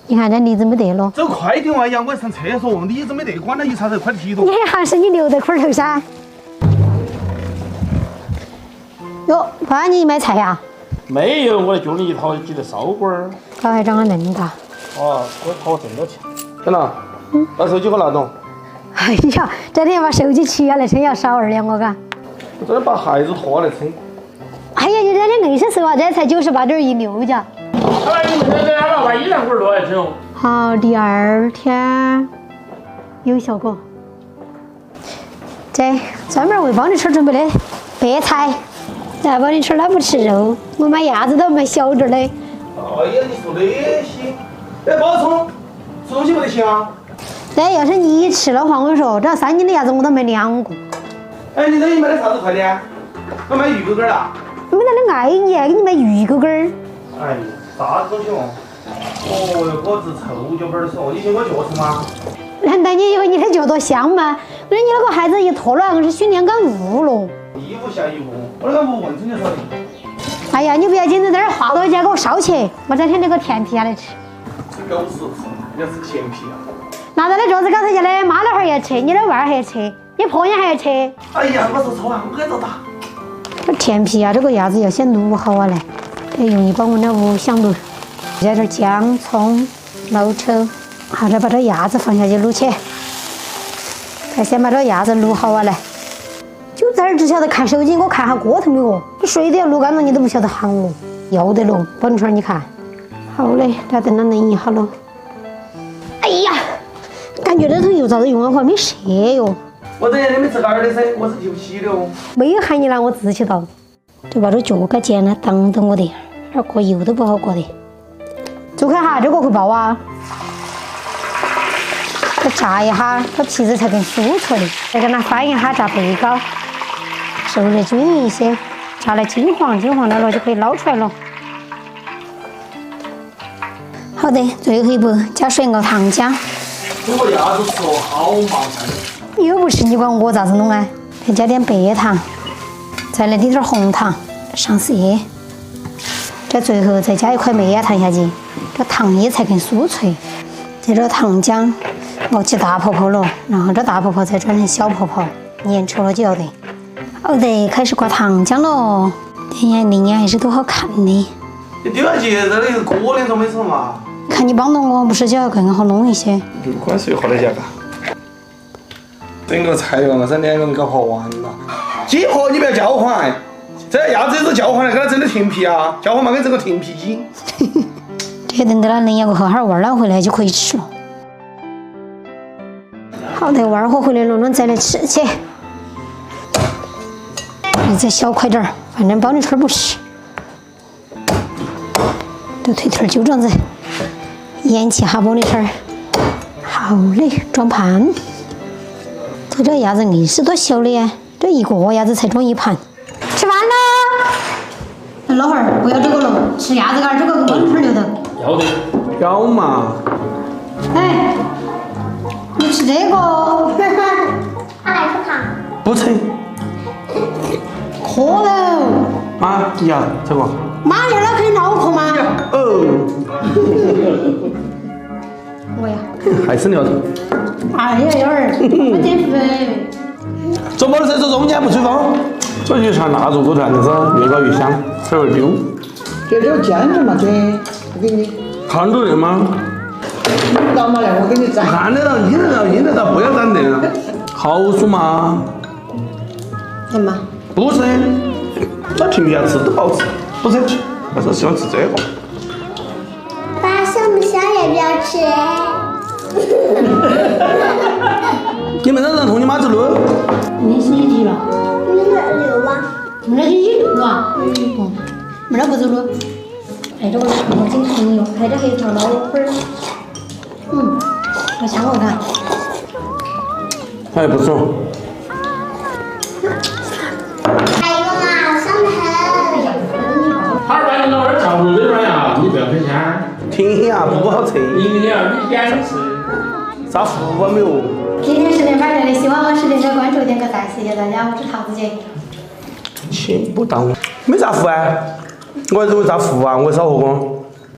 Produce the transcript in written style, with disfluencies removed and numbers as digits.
你看这梨子没得了。走快点哇呀！我要上厕所，梨子没得，管他一查头，快提着。你还是你留在块头噻。哟，爸，你买菜呀？没有，我来就你一套几个烧锅儿。搞还长得恁大。哦，我讨挣到钱。天哪，把手机给我拿动。哎呀，这天把手机取下来称要少2两，我嘎。我这把孩子拖来称。哎呀，就这天硬是说啊，这才98.16价。哎，你们这老板一两锅多还称？好，第2天有效果。这专门为帮你吃准备的白菜。来，帮你吃，他不吃肉，我买鸭子都买小点的。哎呀，你说那些，哎，包葱，吃东西不得行啊？这要是你吃的话，我跟你说，这3斤的鸭子我都买2个。哎，你这里买的啥子快点？我买鱼钩钩啦。没得那爱你，还给你买鱼钩钩。哎呀，啥子东西哦？哦哟，果子臭脚板儿说，你嫌我脚臭吗？难道你以为你的脚多香吗？我说你那个孩子一脱了，硬是训练感悟了。一步下一步，我那个不问出你说的。哎呀，你不要紧着在这儿化多一件给我烧去，我这天这个甜皮下来吃。狗屎吃，人家是甜皮啊！拿到那桌子高头去的，妈老汉儿要吃，你的娃儿还要吃，你婆娘还要吃。哎呀，我说错啊，我该咋打？这甜皮啊，这个鸭子要先卤好啊来，得用一把我的5香炉，加点姜、葱、老抽，好，再把这鸭子放下去卤起。再先把这鸭子卤好啊来。就在这儿只晓得看手机，我看下锅头没有？你水都要卤干了，你都不晓得喊我。要得了，宝你圈你看。好嘞，再等它嫩一下喽。哎呀，感觉这桶油咋子用了会没射哟？我这天没吃干的噻，我是提不起的哦。没有喊你拿我自己倒，就把这脚给剪了，挡着我的，这过油都不好过的。注看哈，这个会爆啊！这炸一下，这皮子才更酥脆的。再给它翻一下，炸背高，受热均匀一些，炸得金黄了就可以捞出来了。好的，最后一步加水熬糖浆。这个鸭子吃哦，好麻烦。又不是你管我咋子弄啊？再加点白糖，再来滴点红糖，上色。在最后再加一块麦芽糖下去，这糖液才更酥脆。在这糖浆熬起大泡泡了，然后这大泡泡再转成小泡泡，粘稠了就要得。好的，开始挂糖浆了。等下另眼还是多好看的。你丢下去，这里锅脸都没吃嘛？看你帮到我，不是就要更好弄一些。关水好了下个。整个菜完了，这2个人搞滑完了。几何你不要叫唤，这鸭子也是叫唤来给它整的甜皮啊，叫唤嘛给整个甜皮鸡。这等到它嫩一个后，哈儿娃儿捞回来就可以吃了。好的，娃儿回来了，我们再来吃去。你再小块点儿，反正包你圈不是。这腿腿就这样子，腌起哈包你圈儿。好嘞，装盘。这鸭子硬是多小的呀，这一个鸭子才装1盘。吃饭了。老汉儿，不要这个了，吃鸭子干，这个给包你圈留的。要的。要嘛。哎，你吃这个？他来吃糖。不成。渴了。妈呀，这个。妈呀，那可以脑壳吗？哦。我呀。还是聊着。哎呀，幺儿，我减肥。做么的时候中间不吹风，这就像蜡烛锅团子是越搞越香，这会丢。这有酱的嘛？这我给你。看到了吗？你搞嘛来，我给你蘸。看得到，印得到，不要沾得了。好说嘛。什么？不是，那甜皮鸭吃都不好吃，不是，我是喜欢吃这个。爸，香不香要不要吃？你们让人同你妈走路？你星期几了？你哪留吗？明天星期6了。明天不走路。哎，这个是我经常用，哎，这还有条老粉儿。好香我看。还不错。还有嘛，香得很。哈儿把你老二照顾这边呀，你不要分钱。甜呀，不好吃。赢了你点吃。啥福啊没有？今天10点半来的，希望我10点的关注点个赞，谢谢大家，我是桃子姐。钱不到，没啥福啊！我还以为啥福啊？我烧火锅。